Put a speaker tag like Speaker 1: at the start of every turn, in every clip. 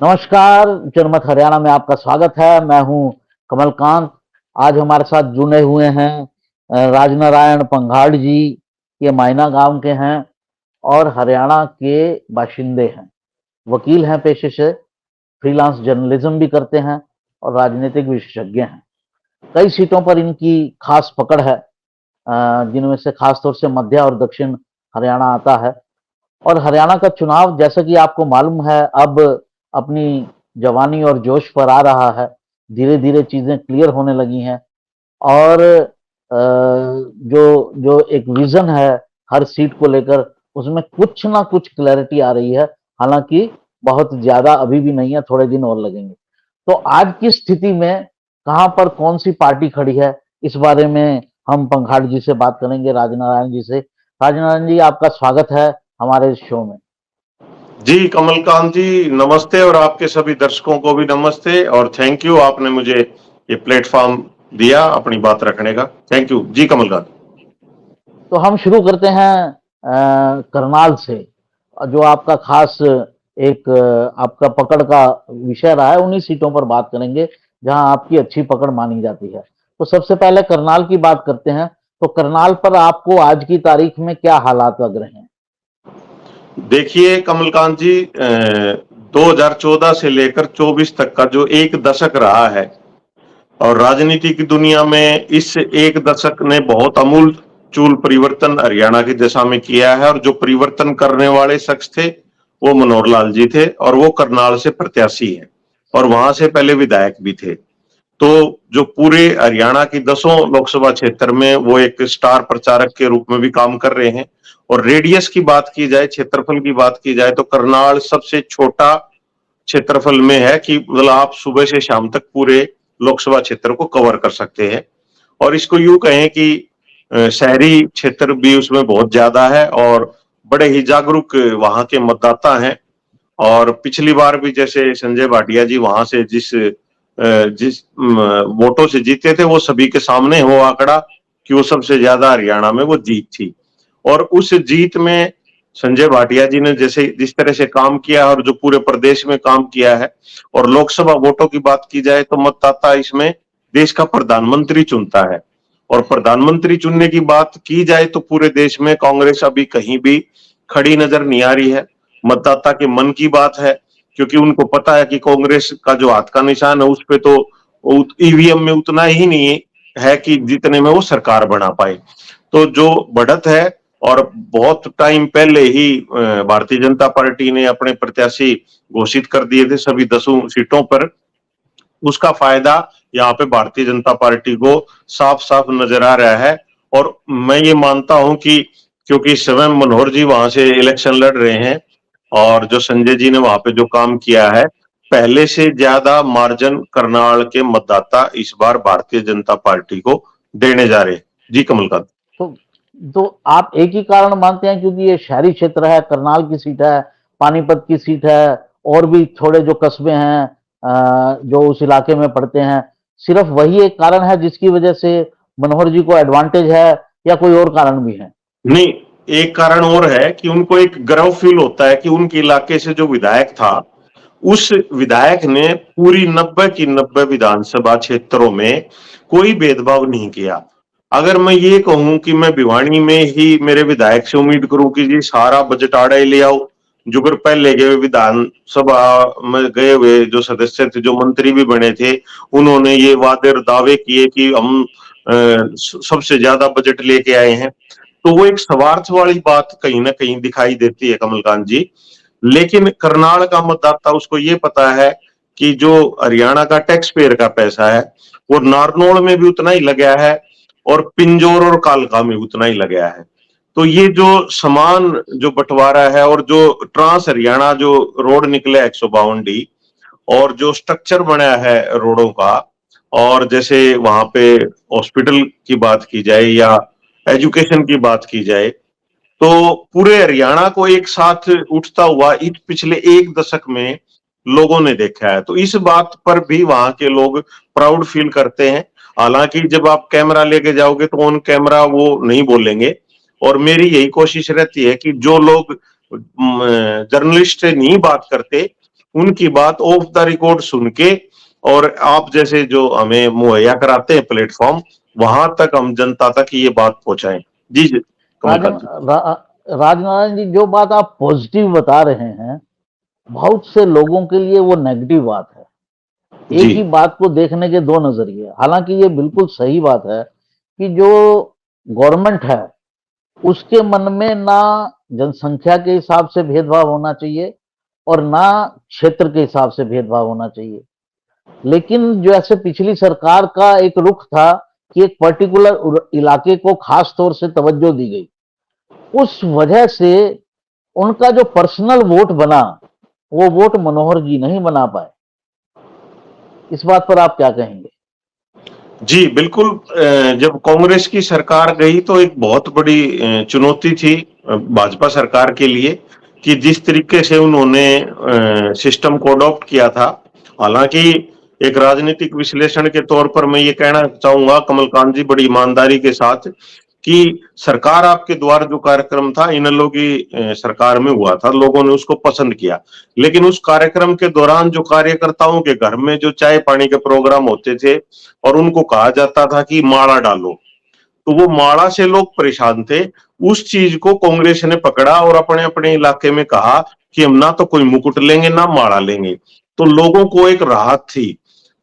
Speaker 1: नमस्कार। जनमत हरियाणा में आपका स्वागत है। मैं हूं कमलकांत। आज हमारे साथ जुड़े हुए हैं राजनारायण पंघाड़ जी। ये मायना गांव के हैं और हरियाणा के बाशिंदे हैं। वकील हैं पेशे से, फ्रीलांस जर्नलिज्म भी करते हैं और राजनीतिक विशेषज्ञ हैं। कई सीटों पर इनकी खास पकड़ है, जिनमें से खासतौर से मध्य और दक्षिण हरियाणा आता है। और हरियाणा का चुनाव, जैसा कि आपको मालूम है, अब अपनी जवानी और जोश पर आ रहा है। धीरे धीरे चीजें क्लियर होने लगी हैं और जो जो एक विजन है हर सीट को लेकर, उसमें कुछ ना कुछ क्लैरिटी आ रही है। हालांकि बहुत ज्यादा अभी भी नहीं है, थोड़े दिन और लगेंगे। तो आज की स्थिति में कहां पर कौन सी पार्टी खड़ी है, इस बारे में हम पंघाड़ जी से बात करेंगे, राजनारायण जी से। राजनारायण जी, आपका स्वागत है हमारे इस शो में।
Speaker 2: जी कमलकांत जी नमस्ते, और आपके सभी दर्शकों को भी नमस्ते और थैंक यू, आपने मुझे ये प्लेटफॉर्म दिया अपनी बात रखने का। थैंक यू जी कमलकांत।
Speaker 1: तो हम शुरू करते हैं करनाल से। जो आपका खास एक आपका पकड़ का विषय रहा है, उन्हीं सीटों पर बात करेंगे जहां आपकी अच्छी पकड़ मानी जाती है। तो सबसे पहले करनाल की बात करते हैं। तो करनाल पर आपको आज की तारीख में क्या हालात लग रहे हैं?
Speaker 2: देखिए कमलकांत जी, 2014 से लेकर 24 तक का जो एक दशक रहा है, और राजनीति की दुनिया में इस एक दशक ने बहुत अमूल चूल परिवर्तन हरियाणा की दिशा में किया है। और जो परिवर्तन करने वाले शख्स थे वो मनोहर लाल जी थे, और वो करनाल से प्रत्याशी हैं और वहां से पहले विधायक भी थे। तो जो पूरे हरियाणा की 10 लोकसभा क्षेत्र में वो एक स्टार प्रचारक के रूप में भी काम कर रहे हैं। और रेडियस की बात की जाए, क्षेत्रफल की बात की जाए, तो करनाल सबसे छोटा क्षेत्रफल में है कि मतलब आप सुबह से शाम तक पूरे लोकसभा क्षेत्र को कवर कर सकते हैं। और इसको यूं कहें कि शहरी क्षेत्र भी उसमें बहुत ज्यादा है और बड़े ही जागरूक वहां के मतदाता हैं। और पिछली बार भी जैसे संजय भाटिया जी वहां से जिस वोटों से जीते थे, वो सभी के सामने वो आंकड़ा कि वो सबसे ज्यादा हरियाणा में वो जीत थी। और उस जीत में संजय भाटिया जी ने जैसे जिस तरह से काम किया और जो पूरे प्रदेश में काम किया है, और लोकसभा वोटों की बात की जाए तो मतदाता इसमें देश का प्रधानमंत्री चुनता है। और प्रधानमंत्री चुनने की बात की जाए तो पूरे देश में कांग्रेस अभी कहीं भी खड़ी नजर नहीं आ रही है। मतदाता के मन की बात है, क्योंकि उनको पता है कि कांग्रेस का जो हाथ का निशान है उस पे तो ईवीएम में उतना ही नहीं है कि जितने में वो सरकार बना पाए। तो जो बढ़त है, और बहुत टाइम पहले ही भारतीय जनता पार्टी ने अपने प्रत्याशी घोषित कर दिए थे सभी 10 सीटों पर, उसका फायदा यहाँ पे भारतीय जनता पार्टी को साफ साफ नजर आ रहा है। और मैं ये मानता हूं कि क्योंकि स्वयं मनोहर जी वहां से इलेक्शन लड़ रहे हैं, और जो संजय जी ने वहां पे जो काम किया है, पहले से ज्यादा मार्जिन करनाल के मतदाता इस बार भारतीय जनता पार्टी को देने जा रहे हैं जी कमलकांत।
Speaker 1: तो तो आप एक ही कारण मानते हैं, क्योंकि ये शहरी क्षेत्र है, करनाल की सीट है, पानीपत की सीट है, और भी थोड़े जो कस्बे हैं जो उस इलाके में पड़ते हैं, सिर्फ वही एक कारण है जिसकी वजह से मनोहर जी को एडवांटेज है, या कोई और कारण भी है?
Speaker 2: नहीं, एक कारण और है कि उनको एक गर्व फील होता है कि उनके इलाके से जो विधायक था, उस विधायक ने पूरी 90 की 90 विधानसभा क्षेत्रों में कोई भेदभाव नहीं किया। अगर मैं ये कहूं कि मैं भिवानी में ही मेरे विधायक से उम्मीद करूं कि जी सारा बजट आड़े ले आओ, जो कर पहले गए विधानसभा में गए हुए जो सदस्य थे, जो मंत्री भी बने थे, उन्होंने ये वादे और दावे किए कि हम सबसे ज्यादा बजट लेके आए हैं। तो वो एक स्वार्थ वाली बात कहीं ना कहीं दिखाई देती है कमलकांत जी। लेकिन करनाल का मतदाता उसको ये पता है कि जो हरियाणा का टैक्स पेयर का पैसा है वो नारनौल में भी उतना ही लगा है, और पिंजौर और कालका में उतना ही लगा है। तो ये जो समान जो बंटवारा है, और जो ट्रांस हरियाणा जो रोड निकले 152D, और जो स्ट्रक्चर बना है रोडों का, और जैसे वहां पे हॉस्पिटल की बात की जाए या एजुकेशन की बात की जाए, तो पूरे हरियाणा को एक साथ उठता हुआ इस पिछले एक दशक में लोगों ने देखा है। तो इस बात पर भी वहां के लोग प्राउड फील करते हैं। हालांकि जब आप कैमरा लेके जाओगे तो ऑन कैमरा वो नहीं बोलेंगे। और मेरी यही कोशिश रहती है कि जो लोग जर्नलिस्ट से नहीं बात करते, उनकी बात ऑफ द रिकॉर्ड सुन के और आप जैसे जो हमें मुहैया कराते हैं प्लेटफॉर्म, वहां तक हम जनता तक ये बात पहुंचाएं। जी जी
Speaker 1: राजन
Speaker 2: कमलकांत जी।
Speaker 1: राजनारायण जी, जो बात आप पॉजिटिव बता रहे हैं, बहुत से लोगों के लिए वो नेगेटिव बात है। एक
Speaker 2: जी
Speaker 1: ही बात को देखने के दो नजरिए। हालांकि ये बिल्कुल सही बात है कि जो गवर्नमेंट है उसके मन में ना जनसंख्या के हिसाब से भेदभाव होना चाहिए और ना क्षेत्र के हिसाब से भेदभाव होना चाहिए। लेकिन जो ऐसे पिछली सरकार का एक रुख था कि एक पर्टिकुलर इलाके को खास तौर से तवज्जो दी गई, उस वजह से उनका जो पर्सनल वोट बना, वो वोट मनोहर जी नहीं बना पाए। इस बात पर आप क्या कहेंगे?
Speaker 2: जी बिल्कुल। जब कांग्रेस की सरकार गई तो एक बहुत बड़ी चुनौती थी भाजपा सरकार के लिए कि जिस तरीके से उन्होंने सिस्टम को अडॉप्ट किया था। हालांकि एक राजनीतिक विश्लेषण के तौर पर मैं ये कहना चाहूंगा कमलकांत जी बड़ी ईमानदारी के साथ कि सरकार आपके द्वार जो कार्यक्रम था इनेलो की सरकार में हुआ था, लोगों ने उसको पसंद किया। लेकिन उस कार्यक्रम के दौरान जो कार्यकर्ताओं के घर में जो चाय पानी के प्रोग्राम होते थे और उनको कहा जाता था कि माला डालो, तो वो माला से लोग परेशान थे। उस चीज को कांग्रेस ने पकड़ा और अपने अपने इलाके में कहा कि हम ना तो कोई मुकुट लेंगे ना माला लेंगे, तो लोगों को एक राहत थी।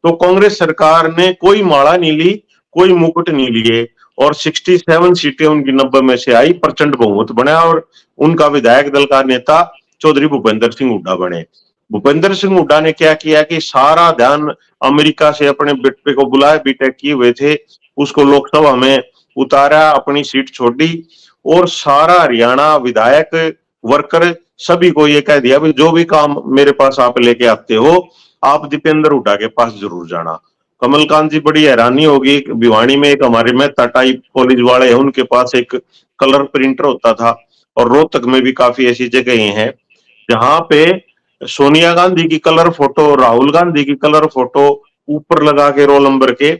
Speaker 2: तो कांग्रेस सरकार ने कोई माला नहीं ली, कोई मुकुट नहीं लिए और 67 सीटें उनकी 90 में से आई, प्रचंड बहुमत बना और उनका विधायक दल का नेता चौधरी भूपेंद्र सिंह हुड्डा बने। भूपेंद्र सिंह हुड्डा ने क्या किया कि सारा ध्यान अमेरिका से अपने बेटे को बुलाए, बीटेक किए हुए थे, उसको लोकसभा में उतारा, अपनी सीट छोड़ी और सारा हरियाणा विधायक वर्कर सभी को ये कह दिया जो भी काम मेरे पास आप लेके आते हो आप दीपेंद्र हुड्डा के पास जरूर जाना। कमलकांत जी बड़ी हैरानी होगी, भिवानी में एक हमारे में टाटाई कॉलेज वाले हैं, उनके पास एक कलर प्रिंटर होता था और रोहतक में भी काफी ऐसी जगह हैं जहां पे सोनिया गांधी की कलर फोटो, राहुल गांधी की कलर फोटो ऊपर लगा के रोल नंबर के,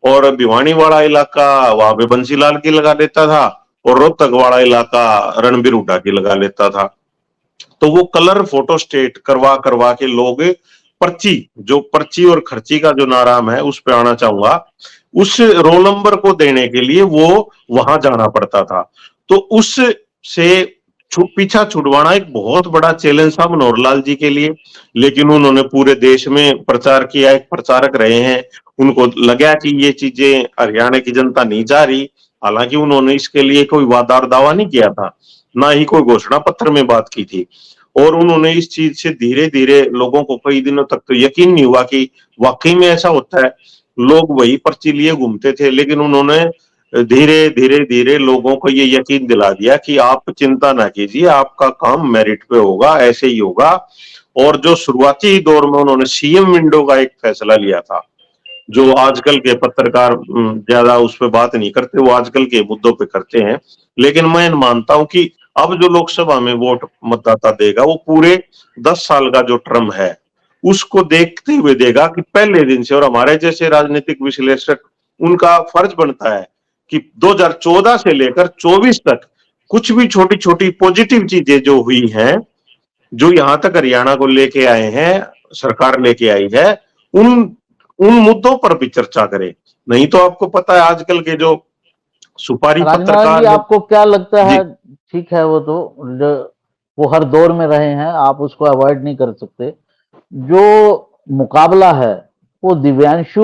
Speaker 2: और भिवानी वाला इलाका वहां पे बंसीलाल की लगा लेता था और रोहतक वाला इलाका रणबीर हुड्डा की लगा लेता था। तो वो कलर फोटो स्टेट करवा करवा के लोग पर्ची, जो पर्ची और खर्ची का जो नाराम है उस पे आना चाहूंगा, उस रोल नंबर को देने के लिए वो वहां जाना पड़ता था। तो उस से पीछा छुड़वाना एक बहुत बड़ा चैलेंज था मनोहर लाल जी के लिए। लेकिन उन्होंने पूरे देश में प्रचार किया, एक प्रचारक रहे हैं, उनको लगा कि ये चीजें हरियाणा की जनता नहीं चाह रही। हालांकि उन्होंने इसके लिए कोई वादा दावा नहीं किया था, ना ही कोई घोषणा पत्र में बात की थी, और उन्होंने इस चीज से धीरे धीरे लोगों को कई दिनों तक तो यकीन नहीं हुआ कि वाकई में ऐसा होता है। लोग वही पर्ची लिए घूमते थे, लेकिन उन्होंने धीरे धीरे धीरे लोगों को ये यकीन दिला दिया कि आप चिंता ना कीजिए, आपका काम मेरिट पे होगा, ऐसे ही होगा। और जो शुरुआती दौर में उन्होंने सीएम विंडो का एक फैसला लिया था, जो आजकल के पत्रकार ज्यादा उस पर बात नहीं करते, वो आजकल के मुद्दों पे करते हैं। लेकिन मैं मानता हूं कि अब जो लोकसभा में वोट मतदाता देगा वो पूरे 10 साल का जो टर्म है उसको देखते हुए देगा कि पहले दिन से। और हमारे जैसे राजनीतिक विश्लेषक, उनका फर्ज बनता है कि 2014 से लेकर 24 तक कुछ भी छोटी छोटी पॉजिटिव चीजें जो हुई हैं, जो यहां तक हरियाणा को लेके आए हैं, सरकार लेके आई है, उन उन मुद्दों पर भी चर्चा करें। नहीं तो आपको पता है आजकल के जो सुपारी
Speaker 1: राजनारायण जी,
Speaker 2: पत्रकार जो।
Speaker 1: आपको क्या लगता
Speaker 2: जी
Speaker 1: है? ठीक है, वो तो वो हर दौर में रहे हैं, आप उसको अवॉइड नहीं कर सकते। जो मुकाबला है वो दिव्यांशु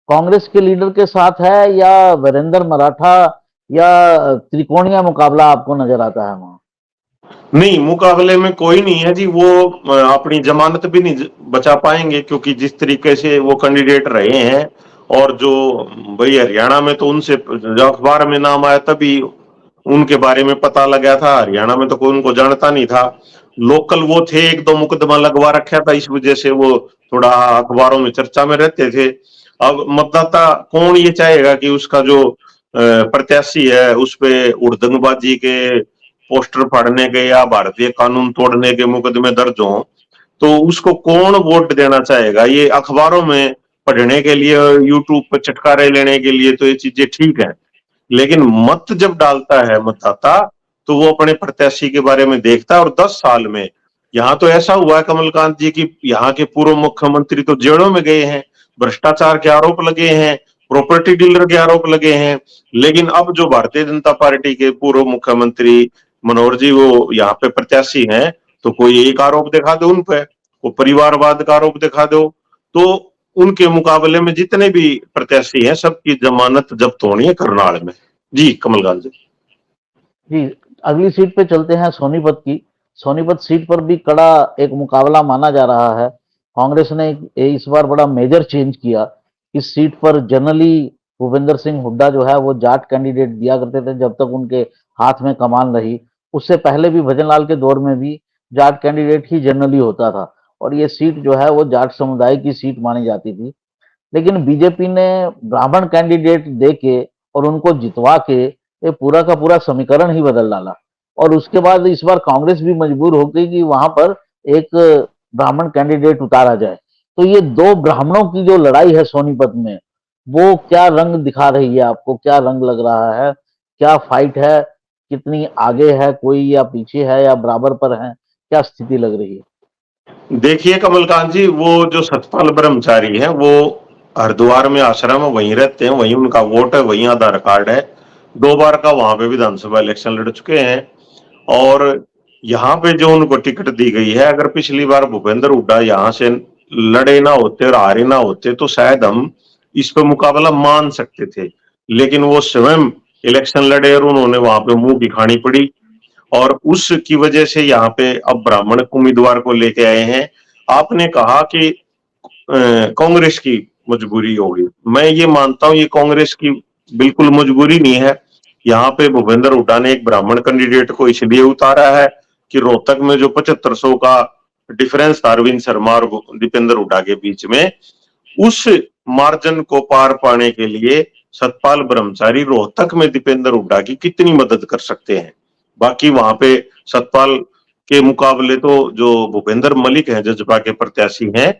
Speaker 1: कांग्रेस के लीडर के साथ है या वीरेंद्र मराठा, या त्रिकोणीय मुकाबला आपको नजर आता है वहां?
Speaker 2: नहीं, मुकाबले में कोई नहीं है जी। वो अपनी जमानत भी नहीं बचा पाएंगे, क्योंकि जिस तरीके से वो कैंडिडेट रहे हैं, और जो भाई हरियाणा में तो उनसे अखबार में नाम आया तभी उनके बारे में पता लगा था, हरियाणा में तो कोई उनको जानता नहीं था। लोकल वो थे, एक दो मुकदमा लगवा रखा था, इस वजह से वो थोड़ा अखबारों में चर्चा में रहते थे। अब मतदाता कौन ये चाहेगा कि उसका जो प्रत्याशी है उस पे उड़दंगबाजी के पोस्टर फाड़ने के या भारतीय कानून तोड़ने के मुकदमे दर्ज हों, तो उसको कौन वोट देना चाहेगा? ये अखबारों में पढ़ने के लिए, यूट्यूब पर चटकारे लेने के लिए तो ये चीजें ठीक है, लेकिन मत जब डालता है मतदाता तो वो अपने प्रत्याशी के बारे में देखता है। और 10 साल में यहाँ तो ऐसा हुआ है कमलकांत जी की यहाँ के पूर्व मुख्यमंत्री तो जेलों में गए हैं, भ्रष्टाचार के आरोप लगे हैं, प्रॉपर्टी डीलर के आरोप लगे हैं। लेकिन अब जो भारतीय जनता पार्टी के पूर्व मुख्यमंत्री मनोहर जी वो यहाँ पे प्रत्याशी हैं, तो कोई एक आरोप दिखा दो उन पे, कोई परिवारवाद का आरोप दिखा दो, तो उनके मुकाबले में जितने भी प्रत्याशी हैं सबकी जमानत जब्त होनी है करनाल में। जी कमलकांत जी।
Speaker 1: जी, अगली सीट पे चलते हैं सोनीपत की। सोनीपत सीट पर भी कड़ा एक मुकाबला माना जा रहा है। कांग्रेस ने इस बार बड़ा मेजर चेंज किया। इस सीट पर जनरली भूपेंद्र सिंह हुड्डा जो है वो जाट कैंडिडेट दिया करते थे जब तक उनके हाथ में कमान रही। उससे पहले भी भजन लाल के दौर में भी जाट कैंडिडेट ही जनरली होता था और ये सीट जो है वो जाट समुदाय की सीट मानी जाती थी। लेकिन बीजेपी ने ब्राह्मण कैंडिडेट दे के और उनको जितवा के ये पूरा का पूरा समीकरण ही बदल डाला और उसके बाद इस बार कांग्रेस भी मजबूर हो गई कि वहां पर एक ब्राह्मण कैंडिडेट उतारा जाए। तो ये दो ब्राह्मणों की जो लड़ाई है सोनीपत में वो क्या रंग दिखा रही है आपको, क्या रंग लग रहा है, क्या फाइट है, कितनी आगे है कोई या पीछे है या बराबर पर है, क्या स्थिति लग रही है?
Speaker 2: देखिए कमलकांत जी, वो जो सतपाल ब्रह्मचारी हैं वो हरिद्वार में आश्रम है, वहीं रहते हैं, वहीं उनका वोट है, वहीं आधार कार्ड है। 2 बार का वहां पे विधानसभा इलेक्शन लड़ चुके हैं और यहाँ पे जो उनको टिकट दी गई है, अगर पिछली बार भूपेंद्र हुड्डा यहाँ से लड़े ना होते और हारे ना होते तो शायद हम इस पे मुकाबला मान सकते थे। लेकिन वो स्वयं इलेक्शन लड़े और उन्होंने वहां पे मुंह की खानी पड़ी और उसकी वजह से यहाँ पे अब ब्राह्मण उम्मीदवार को लेके आए हैं। आपने कहा कि कांग्रेस की मजबूरी होगी, मैं ये मानता हूं ये कांग्रेस की बिल्कुल मजबूरी नहीं है। यहाँ पे भूपेंद्र हुड्डा ने एक ब्राह्मण कैंडिडेट को इसलिए उतारा है कि रोहतक में जो 7500 का डिफरेंस था अरविंद शर्मा और दीपेंद्र हुड्डा के बीच में, उस मार्जिन को पार पाने के लिए सतपाल ब्रह्मचारी रोहतक में दीपेंद्र हुड्डा की कितनी मदद कर सकते हैं। बाकी वहां पे सतपाल के मुकाबले तो जो भूपेंद्र मलिक हैं जजपा के प्रत्याशी हैं,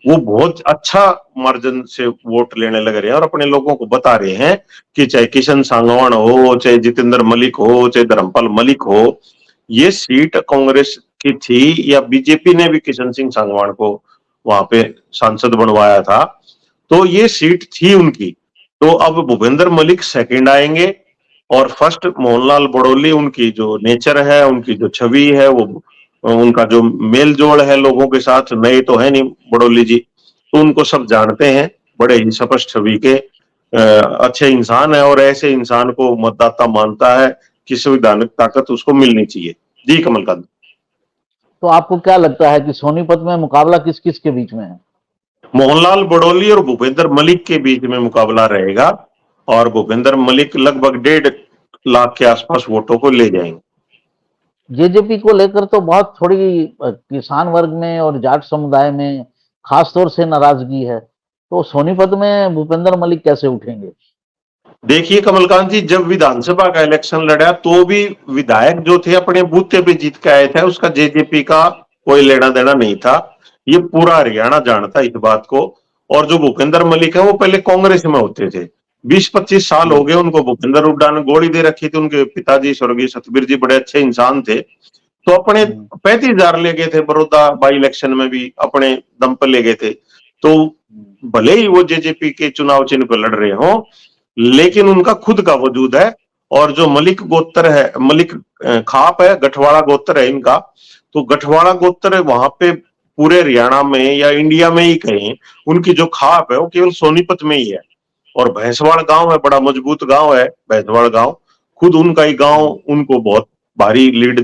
Speaker 2: वो बहुत अच्छा मार्जिन से वोट लेने लग रहे हैं और अपने लोगों को बता रहे हैं कि चाहे किशन सांगवान हो, चाहे जितेंद्र मलिक हो, चाहे धर्मपाल मलिक हो, ये सीट कांग्रेस की थी या बीजेपी ने भी किशन सिंह सांगवान को वहां पे सांसद बनवाया था, तो ये सीट थी उनकी। तो अब भूपेंद्र मलिक सेकंड आएंगे और फर्स्ट मोहनलाल बड़ौली, उनकी जो नेचर है, उनकी जो छवि है, वो उनका जो मेल जोल है लोगों के साथ, नए तो है नहीं बड़ौली जी, तो उनको सब जानते हैं, बड़े ही स्पष्ट छवि के अच्छे इंसान है और ऐसे इंसान को मतदाता मानता है कि संवैधानिक ताकत उसको मिलनी चाहिए। जी कमलकांत।
Speaker 1: तो आपको क्या लगता है कि सोनीपत में मुकाबला किस किस के बीच में है?
Speaker 2: मोहनलाल बड़ौली और भूपेंद्र मलिक के बीच में मुकाबला रहेगा और भूपेंद्र मलिक लगभग 1.5 लाख के आसपास वोटों को ले जाएंगे।
Speaker 1: जेजेपी को लेकर तो बहुत थोड़ी किसान वर्ग में और जाट समुदाय में खास तौर से नाराजगी है। तो सोनीपत में भूपेंद्र मलिक कैसे उठेंगे?
Speaker 2: देखिए कमलकांत जी, जब विधानसभा का इलेक्शन लड़ा तो भी विधायक जो थे अपने बूथे पे जीत के आए थे, उसका जेजेपी का कोई लेना देना नहीं था। ये पूरा हरियाणा जानता इस बात को। और जो भूपेंद्र मलिक है वो पहले कांग्रेस में होते थे, 20-25 साल हो गए उनको। भूपेंद्र हुड्डा ने गोली दे रखी थी, उनके पिताजी स्वर्गीय सतबीर जी बड़े अच्छे इंसान थे, तो अपने 35,000 ले गए थे बड़ौदा बाई इलेक्शन में भी अपने दम पर ले गए थे। तो भले ही वो जेजेपी के चुनाव चिन्ह पर लड़ रहे हो, लेकिन उनका खुद का वजूद है। और जो मलिक गोत्र है, मलिक खाप है, गठवाड़ा गोत्र है इनका, तो गठवाड़ा गोत्र वहां पे पूरे हरियाणा में या इंडिया में ही कहीं उनकी जो खाप है वो केवल सोनीपत में ही है। और भैंसवाड़ गांव है, बड़ा मजबूत गांव है भैंसवाड़ गांव, खुद उनका ही गांव उनको बहुत भारी लीड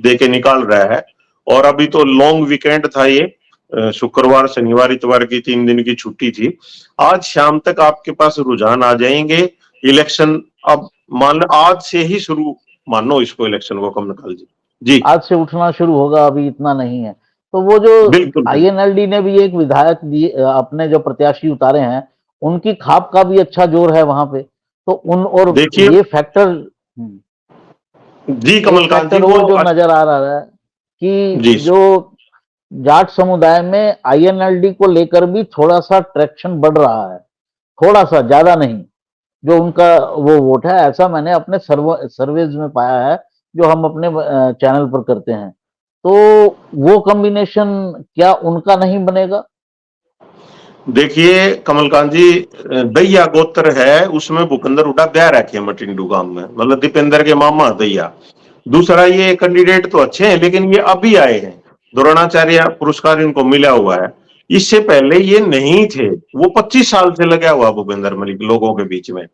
Speaker 2: दे के निकाल रहा है। और अभी तो लॉन्ग वीकेंड था ये, शुक्रवार शनिवार इतवार की 3 दिन की छुट्टी थी। आज शाम तक आपके पास रुझान आ जाएंगे। इलेक्शन अब मान लो आज से ही शुरू मानो इसको, इलेक्शन को कमलकांत जी। जी
Speaker 1: आज से उठना शुरू होगा, अभी इतना नहीं है। तो वो जो
Speaker 2: बिल्कुल बिल्कुल।
Speaker 1: आईएनएलडी ने भी एक विधायक दिए, अपने जो प्रत्याशी उतारे हैं उनकी खाप का भी अच्छा जोर है वहां पे। तो उन और
Speaker 2: देखिए
Speaker 1: ये फैक्टर,
Speaker 2: जी
Speaker 1: एक
Speaker 2: कमलकांत जी,
Speaker 1: फैक्टर
Speaker 2: वो
Speaker 1: और जो नजर आ रहा है कि
Speaker 2: जी
Speaker 1: जो जाट समुदाय में आईएनएलडी को लेकर भी थोड़ा सा ट्रैक्शन बढ़ रहा है, थोड़ा सा, ज्यादा नहीं। जो उनका वो वोट है, ऐसा मैंने अपने सर्वेज में पाया है जो हम अपने चैनल पर करते हैं। तो वो कॉम्बिनेशन क्या उनका नहीं बनेगा?
Speaker 2: देखिए कमलकांत जी, दैया गोत्र है, उसमें भूपेंद्र हुड्डा ब्याह रखे मटिंडू गांव में, मतलब दीपेंद्र के मामा दैया। दूसरा, ये कैंडिडेट तो अच्छे हैं लेकिन ये अभी आए हैं, द्रोणाचार्य पुरस्कार इनको मिला हुआ है। इससे पहले ये नहीं थे, वो 25 साल से लगा हुआ भूपेंद्र मलिक लोगों के बीच में।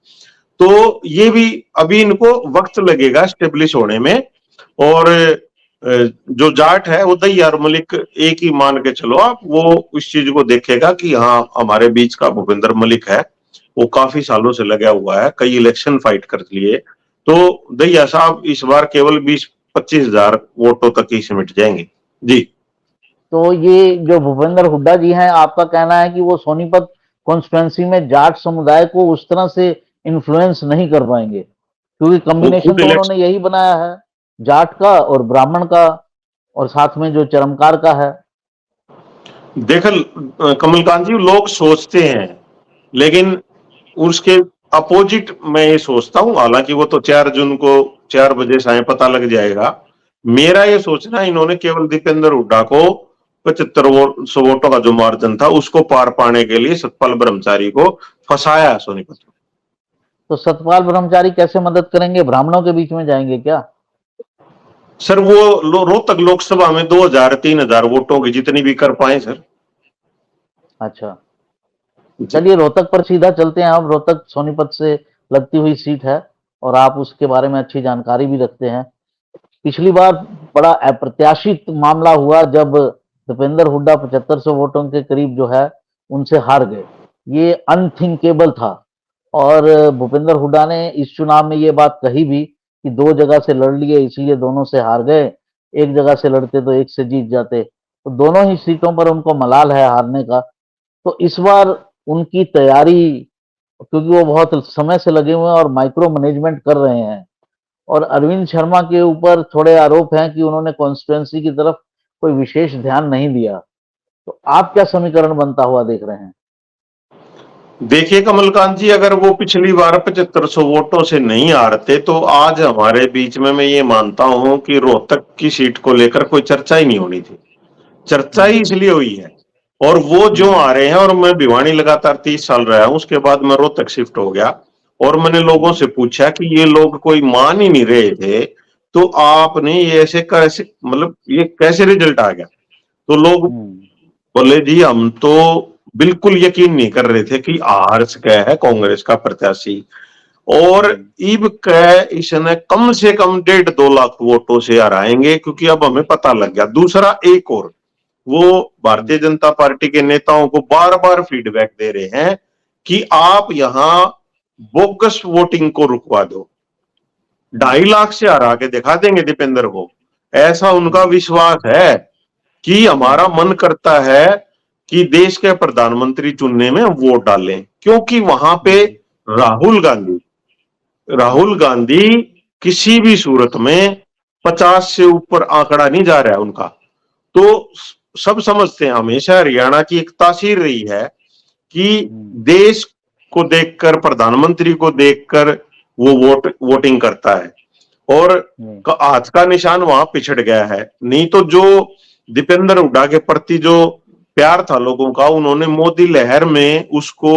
Speaker 2: तो ये भी अभी इनको वक्त लगेगा स्टेब्लिश होने में। और जो जाट है वो दैया और मलिक एक ही मान के चलो आप, वो इस चीज को देखेगा कि हाँ हमारे बीच का भूपेंद्र मलिक है, वो काफी सालों से लगा हुआ है, कई इलेक्शन फाइट कर लिए। तो दैया साहब इस बार केवल 20-25 हजार वोटों तक ही सिमट जाएंगे जी।
Speaker 1: तो ये जो भूपेंद्र हुड्डा जी हैं, आपका कहना है कि वो सोनीपत कॉन्स्टिट्यूंसी में जाट समुदाय को उस तरह से इन्फ्लुएंस नहीं कर पाएंगे, क्योंकि
Speaker 2: वो
Speaker 1: कॉम्बिनेशन
Speaker 2: खुद
Speaker 1: तो
Speaker 2: इलेक्शन
Speaker 1: उन्होंने यही बनाया है, जाट का और ब्राह्मण का, और साथ में जो चरमकार का है।
Speaker 2: देखल कमलकांत जी, लोग सोचते हैं लेकिन उसके अपोजिट मैं ये सोचता हूं, हालांकि वो तो 4 जून को 4 बजे साय पता लग जाएगा। मेरा ये सोचना, इन्होंने केवल दीपेंद्र हुड्डा को 75 वोटों का जो मार्जिन था उसको पार पाने के लिए सतपाल ब्रह्मचारी को फंसाया सोनीपत में।
Speaker 1: तो सतपाल ब्रह्मचारी कैसे मदद करेंगे? ब्राह्मणों के बीच में जाएंगे क्या?
Speaker 2: सर वो रोहतक लोकसभा में 2,000-3,000 वोटों की जितनी भी कर पाए सर।
Speaker 1: अच्छा,
Speaker 2: जी।
Speaker 1: चलिए रोहतक पर सीधा चलते हैं। अब रोहतक सोनीपत से लगती हुई सीट है और आप उसके बारे में अच्छी जानकारी भी रखते हैं। पिछली बार बड़ा अप्रत्याशित मामला हुआ जब दीपेंद्र हुड्डा 7500 वोटों के करीब जो है उनसे हार गए। ये अनथिंकेबल था। और भूपेंद्र हुड्डा ने इस चुनाव में ये बात कही भी कि 2 जगह से लड़ लिए इसलिए दोनों से हार गए, एक जगह से लड़ते तो एक से जीत जाते। तो दोनों ही सीटों पर उनको मलाल है हारने का। तो इस बार उनकी तैयारी, क्योंकि वो बहुत समय से लगे हुए हैं और माइक्रो मैनेजमेंट कर रहे हैं, और अरविंद शर्मा के ऊपर थोड़े आरोप हैं कि उन्होंने कॉन्स्टिट्यूंसी की तरफ कोई विशेष ध्यान नहीं दिया। तो आप क्या समीकरण बनता हुआ देख रहे हैं?
Speaker 2: देखिए कमलकांत जी, अगर वो पिछली बार 7500 वोटों से नहीं हारते तो आज हमारे बीच में मैं ये मानता हूं कि रोहतक की सीट को लेकर कोई चर्चा ही नहीं होनी थी। चर्चा ही
Speaker 1: हम्म।
Speaker 2: इसलिए हुई है, और वो जो आ रहे हैं, और मैं भिवानी लगातार 30 साल रहा हूं, उसके बाद मैं रोहतक शिफ्ट हो गया, और मैंने लोगों से पूछा कि ये लोग कोई मान ही नहीं रहे थे, तो आपने ये ऐसे कैसे, मतलब ये कैसे रिजल्ट आ गया? तो लोग
Speaker 1: हम्म।
Speaker 2: बोले जी हम तो बिल्कुल यकीन नहीं कर रहे थे कि हार सके है कांग्रेस का प्रत्याशी, और
Speaker 1: हम्म।
Speaker 2: इब के इसने कम से कम 1.5-2 लाख वोटों से हराएंगे, क्योंकि अब हमें पता लग गया। दूसरा, एक और, वो भारतीय जनता पार्टी के नेताओं को बार बार फीडबैक दे रहे हैं कि आप यहां बोगस वोटिंग को रुकवा दो, 2.5 लाख से हरा के दिखा देंगे दीपेंद्र को, ऐसा उनका
Speaker 1: हम्म।
Speaker 2: विश्वास है कि हमारा
Speaker 1: हम्म।
Speaker 2: मन करता है कि देश के प्रधानमंत्री चुनने में वोट डालें, क्योंकि वहां पे
Speaker 1: हम्म।
Speaker 2: राहुल गांधी राहुल गांधी किसी भी सूरत में 50 से ऊपर आंकड़ा नहीं जा रहा है उनका। तो सब समझते हैं, हमेशा हरियाणा की एक तासीर रही है कि
Speaker 1: हम्म।
Speaker 2: देश को देखकर, प्रधानमंत्री को देखकर वो वोटिंग करता है, और
Speaker 1: हम्म।
Speaker 2: आज का निशान वहां पिछड़ गया है। नहीं तो जो दीपेंद्र हुड्डा के प्रति जो प्यार था लोगों का, उन्होंने मोदी लहर में उसको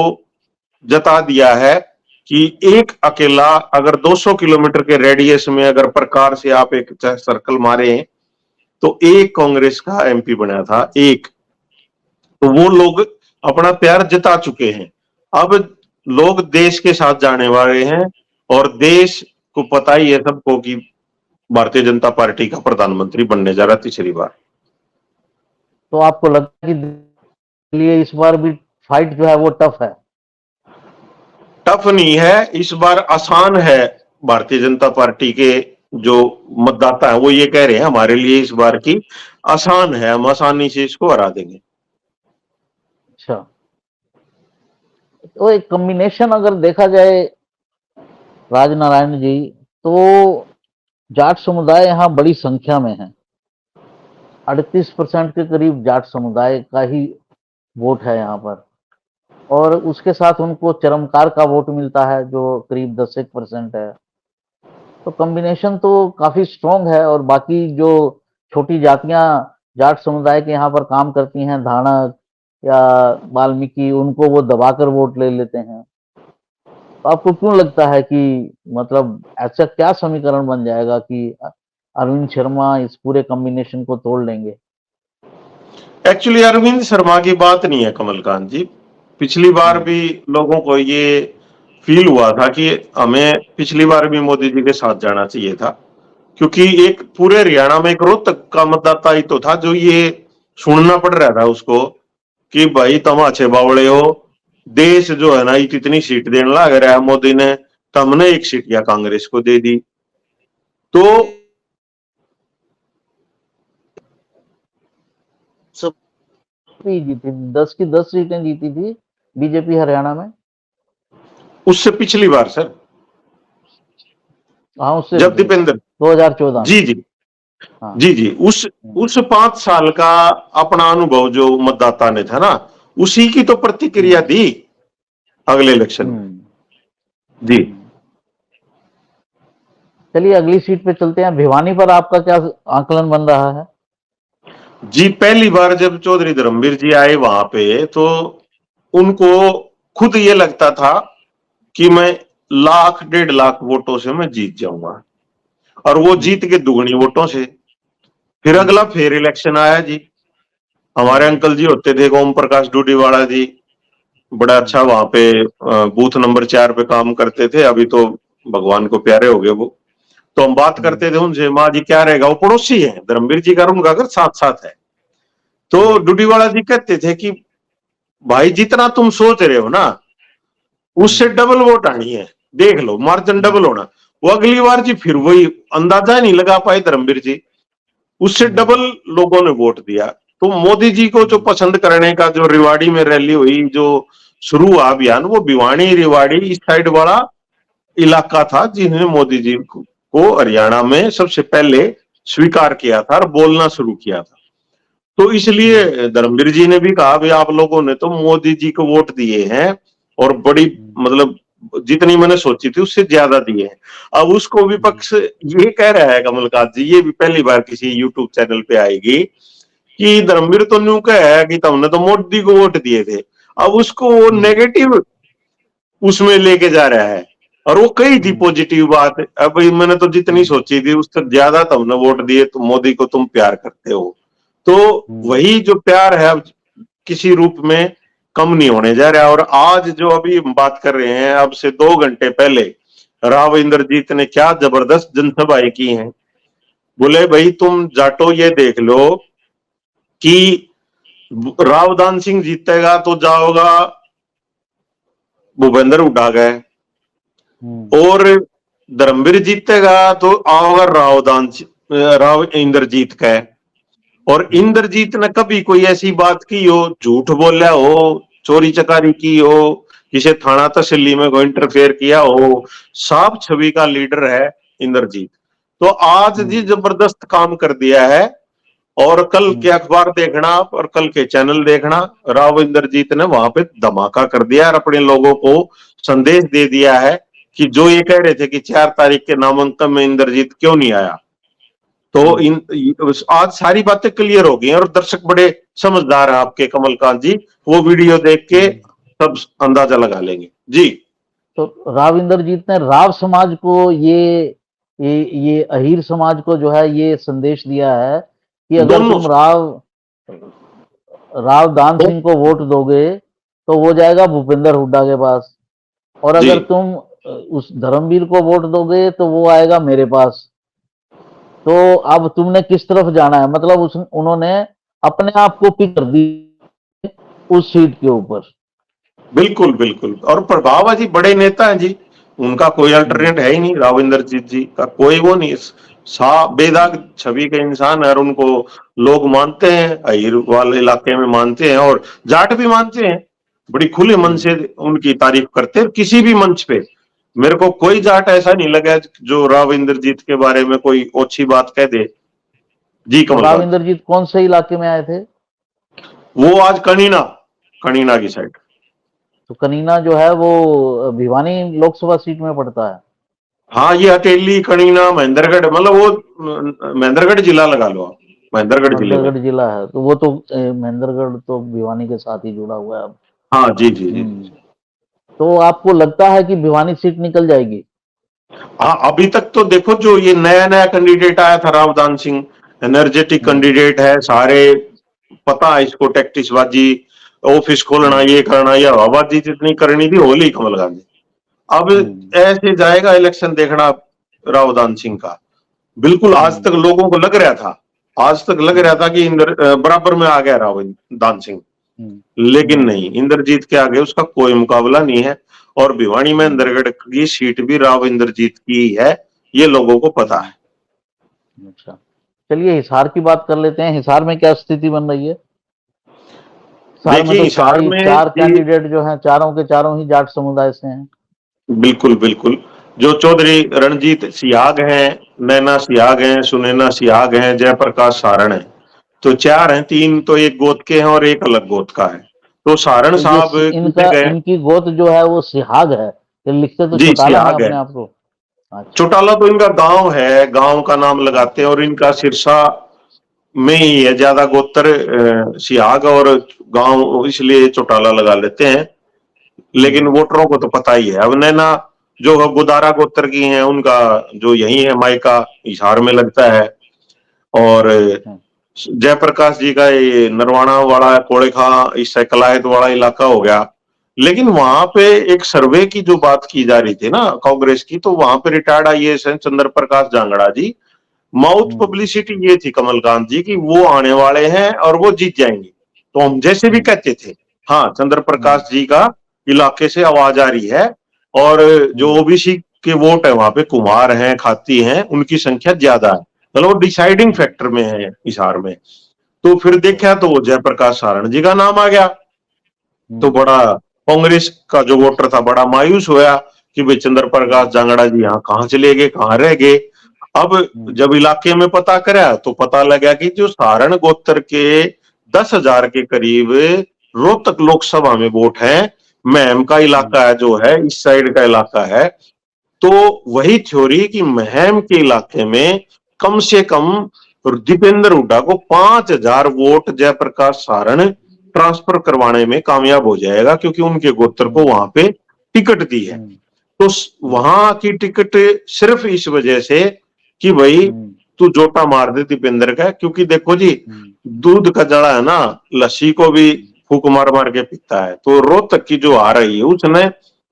Speaker 2: जता दिया है कि एक अकेला, अगर 200 किलोमीटर के रेडियस में अगर प्रकार से आप एक सर्कल मारे, तो एक कांग्रेस का एमपी बना था, एक। तो वो लोग अपना प्यार जता चुके हैं। अब लोग देश के साथ जाने वाले हैं, और देश को पता ही है सबको कि भारतीय जनता पार्टी का प्रधानमंत्री बनने जा रहा तीसरी बार।
Speaker 1: तो आपको लगता है कि लिए इस बार भी फाइट जो है वो टफ है?
Speaker 2: टफ नहीं है, इस बार आसान है। भारतीय जनता पार्टी के जो मतदाता है वो ये कह रहे हैं हमारे लिए इस बार की आसान है, हम आसानी से इसको हरा देंगे।
Speaker 1: अच्छा, तो एक कॉम्बिनेशन अगर देखा जाए राजनारायण जी, तो जाट समुदाय यहाँ बड़ी संख्या में है। 38% के करीब जाट समुदाय का ही वोट है यहाँ पर, और उसके साथ उनको चरमकार का वोट मिलता है जो करीब 10% है। तो कॉम्बिनेशन तो काफी स्ट्रॉन्ग है। और बाकी जो छोटी जातियां, जाट समुदाय के यहाँ पर काम करती हैं, धानक या वाल्मीकि, उनको वो दबाकर वोट ले लेते हैं। तो आपको क्यों लगता है कि मतलब ऐसा क्या समीकरण बन जाएगा कि अरविंद शर्मा इस पूरे कॉम्बिनेशन को तोड़ लेंगे?
Speaker 2: एक्चुअली अरविंद शर्मा की बात नहीं है कमलकांत जी। पिछली बार भी लोगों को ये फील हुआ था कि हमें पिछली बार भी मोदी जी के साथ जाना चाहिए था, क्योंकि एक पूरे हरियाणा में एक रोहतक का मतदाता ही तो था जो ये सुनना पड़ रहा था उसको कि भाई तुम अच्छे बावड़े हो, देश जो है ना इतनी सीट देने लग रहा है मोदी ने, तो हमने एक सीट या कांग्रेस को दे दी। तो
Speaker 1: जीती, 10 की 10 सीटें जीती थी बीजेपी हरियाणा में।
Speaker 2: उससे पिछली बार सर,
Speaker 1: हाँ, उससे
Speaker 2: जब दीपेंद्र
Speaker 1: 2014 में।
Speaker 2: जी जी
Speaker 1: हाँ।
Speaker 2: जी जी उस 5 साल का अपना अनुभव जो मतदाता ने था ना, उसी की तो प्रतिक्रिया दी अगले इलेक्शन में। जी
Speaker 1: चलिए अगली सीट पे चलते हैं। भिवानी पर आपका क्या आकलन बन रहा है?
Speaker 2: जी, पहली बार जब चौधरी धर्मवीर जी आए वहां पे, तो उनको खुद ये लगता था कि मैं 1,00,000 1,50,000 वोटों से मैं जीत जाऊंगा, और वो जीत के दुगनी वोटों से। फिर अगला फिर इलेक्शन आया जी। हमारे अंकल जी होते थे ओम प्रकाश डूडीवाला जी, बड़ा अच्छा वहां पे बूथ नंबर 4 पे काम करते थे। अभी तो भगवान को प्यारे हो गए वो। तो हम बात करते थे उनसे, माँ जी क्या रहेगा, वो पड़ोसी है धर्मवीर जी का, और उनका घर साथ साथ है। तो डूडीवाला जी कहते थे कि भाई जितना तुम सोच रहे हो ना, उससे डबल वोट आनी है, देख लो मार्जिन डबल होना। वो अगली बार जी फिर वही अंदाजा ही नहीं लगा पाए धर्मवीर जी, उससे डबल लोगों ने वोट दिया। तो मोदी जी को जो पसंद करने का जो रिवाड़ी में रैली हुई, जो शुरू हुआ अभियान, वो भिवानी रिवाड़ी इस साइड वाला इलाका था जिन्होंने मोदी जी को हरियाणा में सबसे पहले स्वीकार किया था और बोलना शुरू किया था। तो इसलिए धर्मवीर जी ने भी कहा भाई आप लोगों ने तो मोदी जी को वोट दिए हैं, और बड़ी मतलब जितनी मैंने सोची थी उससे ज्यादा दिए हैं। अब उसको विपक्ष ये कह रहा है कमलकांत जी, ये भी पहली बार किसी यूट्यूब चैनल पे आएगी कि धर्मवीर तो न्यू कह है कि तुमने तो मोदी को वोट दिए थे। अब उसको वो नेगेटिव उसमें लेके जा रहा है, और वो कही थी पॉजिटिव बात। अब मैंने तो जितनी सोची थी उससे ज्यादा तुमने वोट दिए, तो मोदी को तुम प्यार करते हो। तो वही जो प्यार है अब किसी रूप में कम नहीं होने जा रहा। और आज जो अभी हम बात कर रहे हैं, अब से 2 घंटे पहले राव इंद्रजीत ने क्या जबरदस्त जनसभाएं की हैं। बोले भाई तुम जाटो ये देख लो कि राव दान सिंह जीतेगा तो जाओगा भूपेंद्र हुड्डा गए, और धर्मवीर जीतेगा तो आओगा राव इंद्रजीत का। और इंद्रजीत ने कभी कोई ऐसी बात की हो, झूठ बोला हो, चोरी चकारी की हो, किसी थाना तहसीली में कोई इंटरफेयर किया हो, साफ छवि का लीडर है इंद्रजीत। तो आज जी जबरदस्त काम कर दिया है। और कल के अखबार देखना आप, और कल के चैनल देखना, राव इंद्रजीत ने वहां पे धमाका कर दिया और अपने लोगों को संदेश दे दिया है कि जो ये कह रहे थे कि 4 तारीख के नामांकन में इंद्रजीत क्यों नहीं आया, तो आज सारी बातें क्लियर हो गई हैं। और दर्शक बड़े समझदार हैं आपके कमलकांत जी, वो वीडियो देख के सब अंदाजा लगा लेंगे जी।
Speaker 1: तो राव इंद्रजीत ने राव समाज को ये अहीर समाज को जो है ये संदेश दिया है कि अगर तुम राव दान सिंह को वोट दोगे तो वो जाएगा भूपेंद्र हुड्डा के पास, और अगर तुम उस धर्मवीर को वोट दोगे तो वो आएगा मेरे पास। तो अब तुमने किस तरफ जाना है? मतलब उन्होंने अपने आप को पिक कर दी उस सीट के ऊपर।
Speaker 2: बिल्कुल बिल्कुल, और प्रभाव जी बड़े नेता हैं जी, उनका कोई अल्टरनेट है ही नहीं। राव इंद्रजीत जी का कोई वो नहीं, बेदाग छवि के इंसान है, और उनको लोग मानते हैं, अहीर वाले इलाके में मानते हैं, और जाट भी मानते हैं। बड़ी खुले मन से उनकी तारीफ करते हैं किसी भी मंच पे। मेरे को कोई जाट ऐसा नहीं लगा जो राव इंद्रजीत के बारे में कोई अच्छी बात कह दे जी।
Speaker 1: तो राव इंद्रजीत कौन से इलाके में आए थे?
Speaker 2: वो आज कनीना की साइड।
Speaker 1: तो कनीना जो है वो भिवानी लोकसभा सीट में पड़ता है।
Speaker 2: हाँ, ये हथेली, कनीना, महेंद्रगढ़, मतलब वो महेंद्रगढ़ जिला लगा लो आप। महेंद्रगढ़ जिले में।
Speaker 1: महेंद्रगढ़ जिला है, तो वो तो महेंद्रगढ़ तो भिवानी के साथ ही जुड़ा हुआ है अब।
Speaker 2: हाँ जी जी जी।
Speaker 1: तो आपको लगता है कि भिवानी सीट निकल जाएगी?
Speaker 2: हाँ, अभी तक तो देखो जो ये नया नया कैंडिडेट आया था रावदान सिंह, एनर्जेटिक कैंडिडेट है, सारे पता है इसको, टैक्टिसबाजी, ऑफिस खोलना, ये करना, ये हवाबाजी जितनी करनी थी होली कमल गांधी। अब ऐसे जाएगा इलेक्शन देखना रावदान सिंह का। बिल्कुल आज तक लोगों को लग रहा था, आज तक लग रहा था कि बराबर में आ गया रावदान सिंह, लेकिन नहीं, इंद्रजीत के आगे उसका कोई मुकाबला नहीं है। और भिवानी में इंद्रगढ़ की सीट भी राव इंद्रजीत की है, ये लोगों को पता है।
Speaker 1: अच्छा, चलिए हिसार की बात कर लेते हैं। हिसार में क्या स्थिति बन रही है? हिसार में
Speaker 2: देखिए
Speaker 1: तो
Speaker 2: हिसार में
Speaker 1: चार
Speaker 2: जी,
Speaker 1: कैंडिडेट जो हैं, चारों के चारों ही जाट समुदाय से हैं।
Speaker 2: बिल्कुल बिल्कुल, जो चौधरी रणजीत सियाग हैं, नैना सियाग हैं, सुनैना सियाग हैं, जयप्रकाश सारण है, तो चार हैं, तीन तो एक गोत के हैं और एक अलग गोत का है। तो सारण
Speaker 1: तो ये
Speaker 2: साहब जीते
Speaker 1: इनका
Speaker 2: गए।
Speaker 1: इनकी गोत जो है वो सिहाग है, ये लिखते तो
Speaker 2: जी
Speaker 1: चौटाला है
Speaker 2: सियाग है।
Speaker 1: अपने आप को। अच्छा।
Speaker 2: चौटाला तो इनका गांव है, गांव का नाम लगाते हैं, और इनका सिरसा में ही है ज्यादा गोत्र सियाग, और गांव इसलिए चौटाला लगा लेते हैं। लेकिन वोटरों को तो पता ही है। अब नैना जो गुदारा गोत्र की हैं, उनका जो यही है मायका हिसार में लगता है। और जयप्रकाश जी का ये नरवाना वाला, कोड़ेखा, इस कलायत वाला इलाका हो गया। लेकिन वहां पे एक सर्वे की जो बात की जा रही थी ना कांग्रेस की, तो वहां पे रिटायर्ड आईएएस हैं चंद्र प्रकाश जांगड़ा जी, माउथ पब्लिसिटी ये थी कमलकांत जी की वो आने वाले हैं और वो जीत जाएंगे। तो हम जैसे भी कहते थे, हाँ चंद्र प्रकाश जी का इलाके से आवाज आ रही है, और जो ओबीसी के वोट है वहां पे कुमार हैं, खाती हैं, उनकी संख्या ज्यादा है, मतलब डिसाइडिंग फैक्टर में है हिसार में। तो फिर देखा तो जयप्रकाश सारण जी का नाम आ गया, तो बड़ा कांग्रेस का जो वोटर था बड़ा मायूस हुआ कि भाई चंद्र प्रकाश जांगड़ा जी यहाँ कहाँ चले गए, कहाँ रह गए। अब जब इलाके में पता करा तो पता लगा कि जो सारण गोत्र के 10,000 के करीब रोहतक लोकसभा में वोट है, महम का इलाका है जो है, इस साइड का इलाका है, तो वही थ्योरी कि महम के इलाके में कम से कम दीपेंद्र हुड्डा को 5,000 वोट जयप्रकाश सारण ट्रांसफर करवाने में कामयाब हो जाएगा, क्योंकि उनके गोत्र को वहां पे टिकट दी है। तो वहां की टिकट सिर्फ इस वजह से कि भाई तू जोटा मार दे दीपेंद्र का, क्योंकि देखो जी दूध का जड़ा है ना, लस्सी को भी फूक मार मार के पीता है। तो रोहतक की जो आ रही है उसने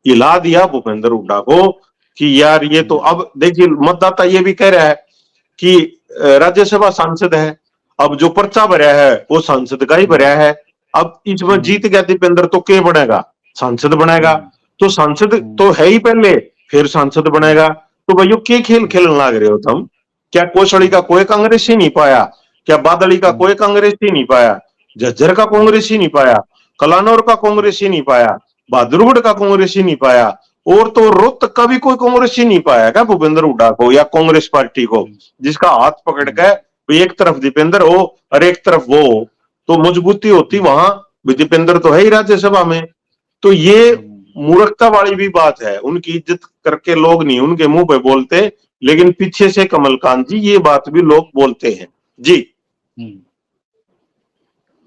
Speaker 2: हिला दिया भूपेंद्र हुड्डा को कि यार ये तो, अब देखिए मतदाता ये भी कह रहा है कि राज्यसभा सांसद है, अब जो पर्चा भरा है वो सांसद का ही भरा है, अब इसमें जीत गया दीपेंद्र तो क्या बनेगा, सांसद बनेगा। तो सांसद तो है ही पहले, फिर सांसद बनेगा। तो भाइयों के खेल खेलने लग रहे हो तुम? क्या कोसड़ी का कोई कांग्रेस ही नहीं पाया? क्या बादली का कोई कांग्रेस ही नहीं पाया? झज्जर का कांग्रेस ही नहीं पाया? कलानौर का कांग्रेस ही नहीं पाया? बहादुरगढ़ का कांग्रेस ही नहीं पाया? और तो रोहतक का भी कोई कांग्रेस ही नहीं पाया क्या भूपेंद्र हुड्डा को या कांग्रेस पार्टी को, जिसका हाथ पकड़ के एक तरफ दीपेंद्र हो और एक तरफ वो हो, तो मजबूती होती वहां। दीपेंद्र तो है ही राज्यसभा में। तो ये मूर्खता वाली भी बात है, उनकी इज्जत करके लोग नहीं उनके मुंह पे बोलते, लेकिन पीछे से कमलकांत जी ये बात भी लोग बोलते हैं जी।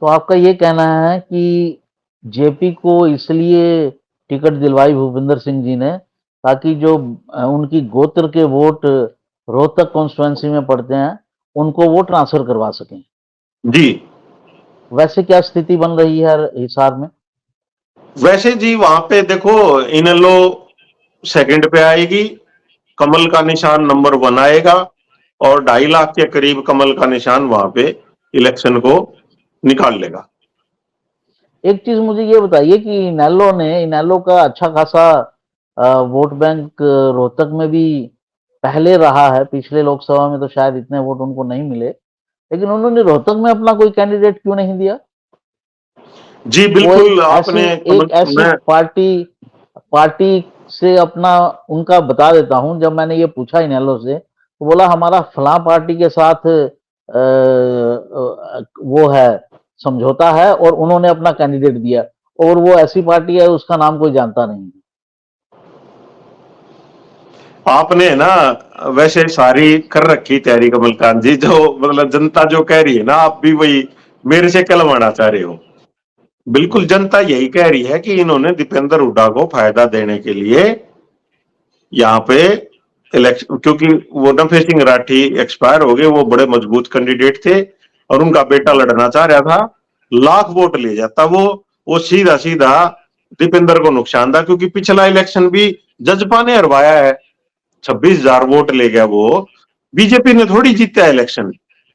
Speaker 1: तो आपका ये कहना है कि जेपी को इसलिए टिकट दिलवाई भूपेंद्र सिंह जी ने ताकि जो उनकी गोत्र के वोट रोहतक कॉन्स्टिट्यूएंसी में पड़ते हैं उनको वो ट्रांसफर करवा सकें।
Speaker 2: जी
Speaker 1: वैसे क्या स्थिति बन रही है हिसार में?
Speaker 2: वैसे जी वहां पे देखो, इनेलो सेकंड पे आएगी, कमल का निशान नंबर 1 आएगा, और 2.5 लाख के करीब कमल का निशान वहां पे इलेक्शन को निकाल लेगा।
Speaker 1: एक चीज मुझे ये बताइए कि इनेलो का अच्छा खासा वोट बैंक रोहतक में भी पहले रहा है। पिछले लोकसभा में तो शायद इतने वोट उनको नहीं मिले, लेकिन उन्होंने रोहतक में अपना कोई कैंडिडेट क्यों नहीं दिया?
Speaker 2: जी
Speaker 1: वो
Speaker 2: बिल्कुल, आपने
Speaker 1: एक ऐसी पार्टी से अपना उनका बता देता हूं। जब मैंने ये पूछा इनेलो से तो बोला हमारा फलां पार्टी के साथ वो है, समझौता है, और उन्होंने अपना कैंडिडेट दिया, और वो ऐसी पार्टी है उसका नाम कोई जानता नहीं।
Speaker 2: आपने ना वैसे सारी कर रखी तैयारी कमलकांत जी, जो मतलब जनता जो कह रही है ना, आप भी वही मेरे से कलवाना चाह रहे हो। बिल्कुल जनता यही कह रही है कि इन्होंने दीपेंद्र हुड्डा को फायदा देने के लिए यहाँ पे इलेक्शन, क्योंकि वो नफे सिंह राठी एक्सपायर हो गए, वो बड़े मजबूत कैंडिडेट थे और उनका बेटा लड़ना चाह रहा था, लाख वोट ले जाता वो सीधा सीधा दीपेंद्र को नुकसान था, क्योंकि पिछला इलेक्शन भी जजपा ने हरवाया है, 26,000 वोट ले गया वो। बीजेपी ने थोड़ी जीता है इलेक्शन,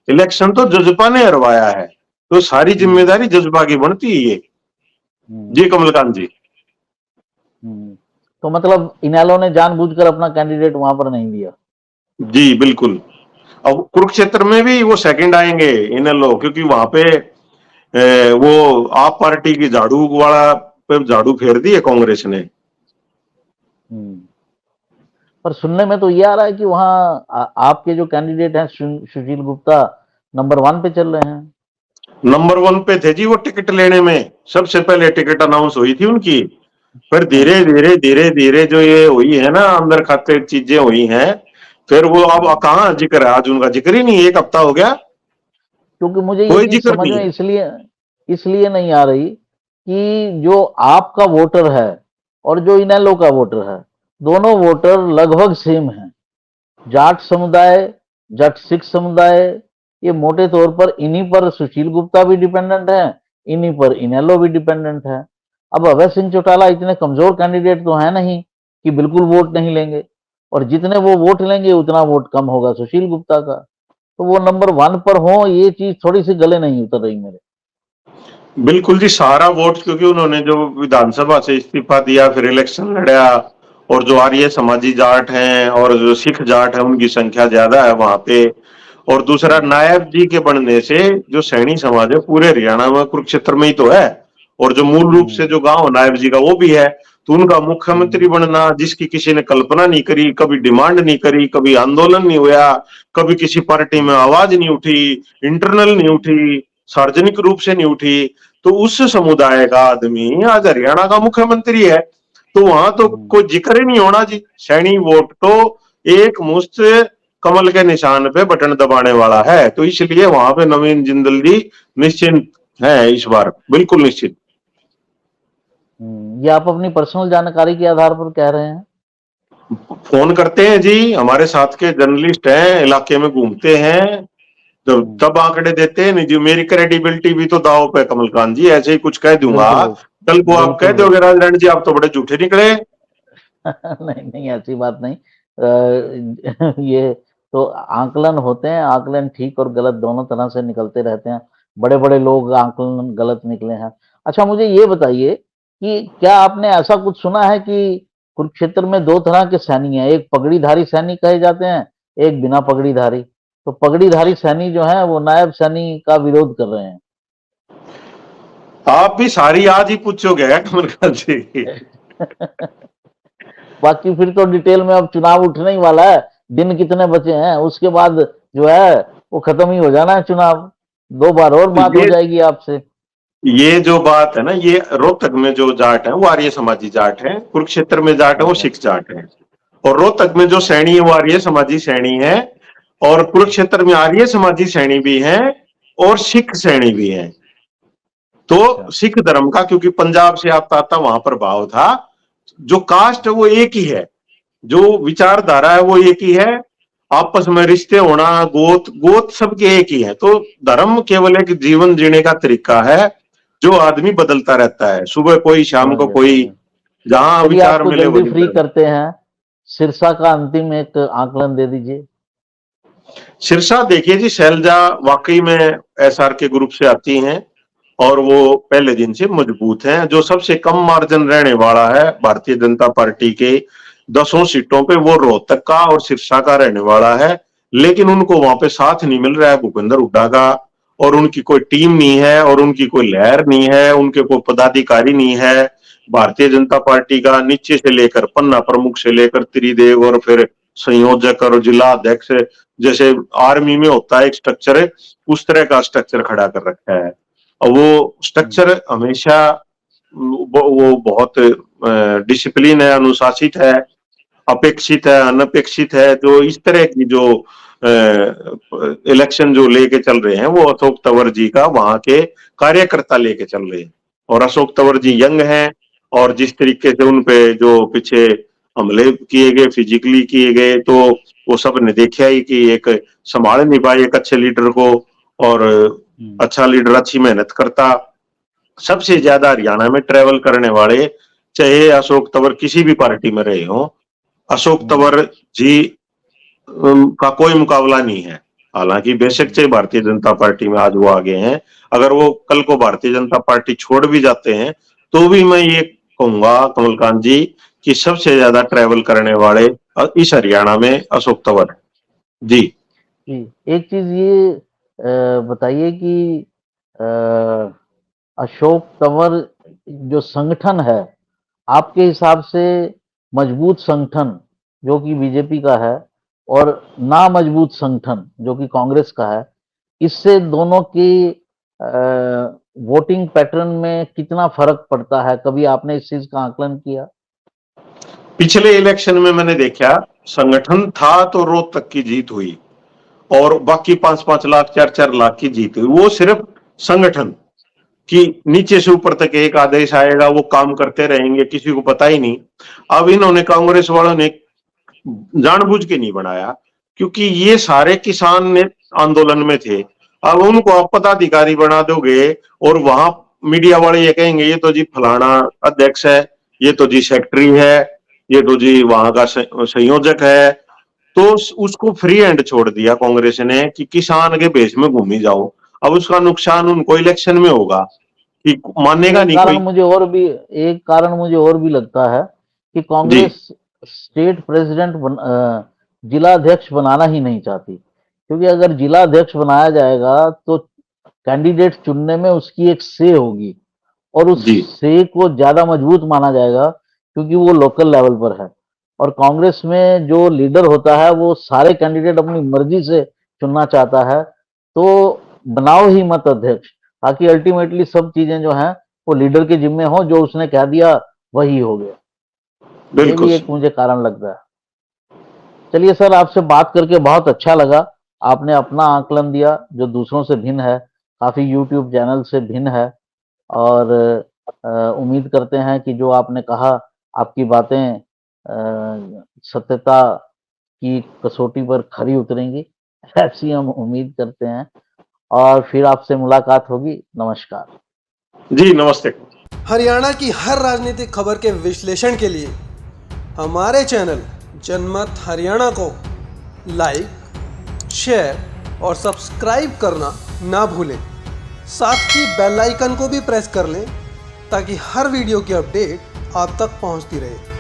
Speaker 2: इलेक्शन तो जजपा ने हरवाया है, तो सारी जिम्मेदारी जजपा की बनती है ये। जी कमलकांत जी।
Speaker 1: तो मतलब इनेलो ने जानबूझकर अपना कैंडिडेट वहां पर नहीं दिया।
Speaker 2: जी बिल्कुल। अब कुरुक्षेत्र में भी वो सेकंड आएंगे इनेलो, क्योंकि वहां पे वो आप पार्टी की झाड़ू वाला पे झाड़ू फेर दी है कांग्रेस ने।
Speaker 1: पर सुनने में तो ये आ रहा है कि वहाँ आपके जो कैंडिडेट हैं सुशील गुप्ता नंबर 1 पे चल रहे हैं।
Speaker 2: नंबर 1 पे थे जी वो टिकट लेने में, सबसे पहले टिकट अनाउंस हुई थी उनकी, फिर धीरे धीरे धीरे धीरे जो ये हुई है ना अंदर खाते चीजें हुई हैं, फिर वो अब कहाँ जिक्र है, आज उनका जिक्र ही नहीं, 1 हफ्ता हो गया,
Speaker 1: क्योंकि मुझे ये
Speaker 2: कोई
Speaker 1: चीज
Speaker 2: जिक्र
Speaker 1: समझ
Speaker 2: नहीं
Speaker 1: में
Speaker 2: है।
Speaker 1: इसलिए नहीं आ रही कि जो आपका वोटर है और जो इनेलो का वोटर है, दोनों वोटर लगभग सेम हैं। जाट समुदाय, जट सिख समुदाय, ये मोटे तौर पर इन्हीं पर सुशील गुप्ता भी डिपेंडेंट है, इन्हीं पर इनेलो भी डिपेंडेंट है। अब अभय सिंह चौटाला इतने कमजोर कैंडिडेट तो है नहीं कि बिल्कुल वोट नहीं लेंगे, और जितने वो वोट लेंगे उतना वोट कम होगा सुशील गुप्ता का, तो वो नंबर 1 पर हो, ये चीज थोड़ी सी गले नहीं उतर रही मेरे।
Speaker 2: बिल्कुल जी, सारा वोट, क्योंकि उन्होंने जो विधानसभा से इस्तीफा दिया फिर इलेक्शन लड़ा, और जो आर्य समाजी जाट हैं और जो सिख जाट है उनकी संख्या ज्यादा है वहां पे, और दूसरा नायब जी के बनने से जो सैनी समाज है पूरे हरियाणा में कुरुक्षेत्र में ही तो है, और जो मूल रूप से जो गांव नायब जी का वो भी है, तो उनका मुख्यमंत्री बनना जिसकी किसी ने कल्पना नहीं करी, कभी डिमांड नहीं करी, कभी आंदोलन नहीं हुआ, कभी किसी पार्टी में आवाज नहीं उठी, इंटरनल नहीं उठी, सार्वजनिक रूप से नहीं उठी, तो उस समुदाय का आदमी आज हरियाणा का मुख्यमंत्री है, तो वहां तो कोई जिक्र ही नहीं होना जी। सैनी वोट तो एक मुश्त कमल के निशान पे बटन दबाने वाला है, तो इसलिए वहां पे नवीन जिंदल जी निश्चिंत है इस बार, बिल्कुल निश्चित।
Speaker 1: ये आप अपनी पर्सनल जानकारी के आधार पर कह रहे हैं?
Speaker 2: फोन करते हैं जी, हमारे साथ के जर्नलिस्ट हैं, इलाके में घूमते हैं, तो तब आंकड़े देते हैं नहीं जी, मेरी क्रेडिबिलिटी भी तो दाव पे कमलकांत जी, ऐसे ही कुछ कह दूंगा
Speaker 1: बिल्कुल
Speaker 2: कल को आप कह
Speaker 1: बिल्कुल
Speaker 2: दोगे
Speaker 1: बिल्कुल।
Speaker 2: राजनारायण जी आप तो बड़े झूठे निकले।
Speaker 1: नहीं नहीं, ऐसी बात नहीं। ये तो आकलन होते हैं, आकलन ठीक और गलत दोनों तरह से निकलते रहते हैं, बड़े बड़े लोग आकलन गलत निकले हैं। अच्छा मुझे ये बताइए कि क्या आपने ऐसा कुछ सुना है कि कुरुक्षेत्र में 2 तरह के सैनी हैं, एक पगड़ीधारी सैनी कहे जाते हैं, एक बिना पगड़ीधारी। तो पगड़ीधारी सैनी जो है वो नायब सैनी का विरोध कर रहे हैं।
Speaker 2: आप भी सारी आज ही पूछोगे कमलकांत जी।
Speaker 1: बाकी फिर तो डिटेल में अब चुनाव उठने ही वाला है, दिन कितने बचे हैं, उसके बाद जो है वो खत्म ही हो जाना है चुनाव, 2 बार और बात हो
Speaker 2: ये
Speaker 1: जाएगी आपसे।
Speaker 2: ये जो बात है ना, ये रोहतक में जो जाट है वो आर्य समाजी जाट है, कुरुक्षेत्र में जाट है वो
Speaker 1: अच्छा।
Speaker 2: सिख जाट है, और रोहतक में जो सैनी है वो आर्य समाजी सैनी है, और कुरुक्षेत्र में आर्य समाजी सैनी भी है और सिख सैनी भी है। तो
Speaker 1: अच्छा।
Speaker 2: सिख धर्म का, क्योंकि पंजाब से आता आता वहां पर भाव था, जो कास्ट है वो एक ही है, जो विचारधारा है वो एक ही है, आपस में रिश्ते होना, गोत गोत सबके एक ही है, तो धर्म केवल एक जीवन जीने का तरीका है जो आदमी बदलता रहता है, सुबह कोई शाम को
Speaker 1: समझ
Speaker 2: कोई,
Speaker 1: गया।
Speaker 2: जहां
Speaker 1: चलिए
Speaker 2: विचार
Speaker 1: आपको
Speaker 2: मिले
Speaker 1: जल्दी
Speaker 2: वही
Speaker 1: फ्री
Speaker 2: धर्म।
Speaker 1: करते हैं, सिरसा का अंतिम एक आकलन दे दीजिए।
Speaker 2: सिरसा देखिए जी, शैलजा वाकई में एसआर के ग्रुप से आती हैं और वो पहले दिन से मजबूत हैं, जो सबसे कम मार्जिन रहने वाला है भारतीय जनता पार्टी के 10 सीटों पे वो रोहतक का और सिरसा का रहने वाला है, लेकिन उनको वहां पे साथ नहीं मिल रहा है भूपेंद्र हुड्डा का, और उनकी कोई टीम नहीं है और उनकी कोई लहर नहीं है, उनके कोई पदाधिकारी नहीं है भारतीय जनता पार्टी का, नीचे से लेकर पन्ना प्रमुख से लेकर त्रिदेव और फिर संयोजक और जिला अध्यक्ष, जैसे आर्मी में होता है एक स्ट्रक्चर, उस तरह का स्ट्रक्चर खड़ा कर रखा है, और वो स्ट्रक्चर हमेशा वो बहुत डिसिप्लिन है, अनुशासित है, अपेक्षित है, अनपेक्षित है, जो इस तरह की जो इलेक्शन जो लेके चल रहे हैं, वो अशोक तंवर जी का वहां के कार्यकर्ता लेके चल रहे हैं। और अशोक तंवर जी यंग हैं, और जिस तरीके से उन पे जो पीछे हमले किए गए, फिजिकली किए गए, तो वो सब ने देखा ही कि एक संभाल नहीं पाए एक अच्छे लीडर को, और अच्छा लीडर अच्छी मेहनत करता। सबसे ज्यादा हरियाणा में ट्रेवल करने वाले, चाहे अशोक तंवर किसी भी पार्टी में रहे हो, अशोक तंवर जी का कोई मुकाबला नहीं है। हालांकि बेशक से भारतीय जनता पार्टी में आज वो आगे हैं, अगर वो कल को भारतीय जनता पार्टी छोड़ भी जाते हैं, तो भी मैं ये कहूंगा कमलकांत जी कि सबसे ज्यादा ट्रेवल करने वाले इस हरियाणा में अशोक तंवर है। जी
Speaker 1: एक चीज ये बताइए कि अशोक तंवर जो संगठन है, आपके हिसाब से मजबूत संगठन जो कि बीजेपी का है और ना मजबूत संगठन जो कि कांग्रेस का है, इससे दोनों की वोटिंग पैटर्न में कितना फर्क पड़ता है? कभी आपने इस चीज का आकलन किया?
Speaker 2: पिछले इलेक्शन में मैंने देखा, संगठन था तो रोहतक की जीत हुई, और बाकी 5-5 लाख 4-4 लाख की जीत हुई। वो सिर्फ संगठन कि नीचे से ऊपर तक एक आदेश आएगा, वो काम करते रहेंगे, किसी को पता ही नहीं। अब इन्होंने, कांग्रेस वालों ने जानबूझ के नहीं बनाया, क्योंकि ये सारे किसान ने आंदोलन में थे। अब उनको आप पदाधिकारी बना दोगे, और वहां मीडिया वाले ये कहेंगे ये तो जी फलाना अध्यक्ष है, ये तो जी सेक्रेटरी है, ये तो जी वहां का संयोजक है, तो उसको फ्री हैंड छोड़ दिया कांग्रेस ने कि किसान के भेष में घूमी जाओ। अब उसका नुकसान उनको इलेक्शन में होगा कि मानेगा नहीं कोई।
Speaker 1: एक कारण मुझे और भी लगता है कि
Speaker 2: जी
Speaker 1: कांग्रेस स्टेट प्रेसिडेंट जिला अध्यक्ष बनाना ही नहीं चाहती, क्योंकि अगर जिला अध्यक्ष बनाया जाएगा तो कैंडिडेट चुनने में उसकी एक से होगी, और उस
Speaker 2: जी
Speaker 1: से को ज्यादा मजबूत माना जाएगा क्योंकि वो लोकल लेवल पर है। और कांग्रेस में जो लीडर होता है वो सारे कैंडिडेट अपनी मर्जी से चुनना चाहता है, तो बनाओ ही मत अध्यक्ष, ताकि अल्टीमेटली सब चीजें जो हैं वो लीडर के जिम्मे हो, जो उसने कह दिया वही हो गया। ये
Speaker 2: बिल्कुल।
Speaker 1: भी एक मुझे कारण लगता है। चलिए सर, आपसे बात करके बहुत अच्छा लगा। आपने अपना आकलन दिया जो दूसरों से भिन्न है, काफी यूट्यूब चैनल से भिन्न है, और उम्मीद करते हैं कि जो आपने कहा, आपकी बातें सत्यता की कसौटी पर खरी उतरेंगी, ऐसी हम उम्मीद करते हैं। और फिर आपसे मुलाकात होगी। नमस्कार
Speaker 2: जी नमस्ते।
Speaker 3: हरियाणा की हर राजनीतिक खबर के विश्लेषण के लिए हमारे चैनल जनमत हरियाणा को लाइक, शेयर और सब्सक्राइब करना ना भूलें। साथ ही बेल आइकन को भी प्रेस कर लें ताकि हर वीडियो की अपडेट आप तक पहुंचती रहे।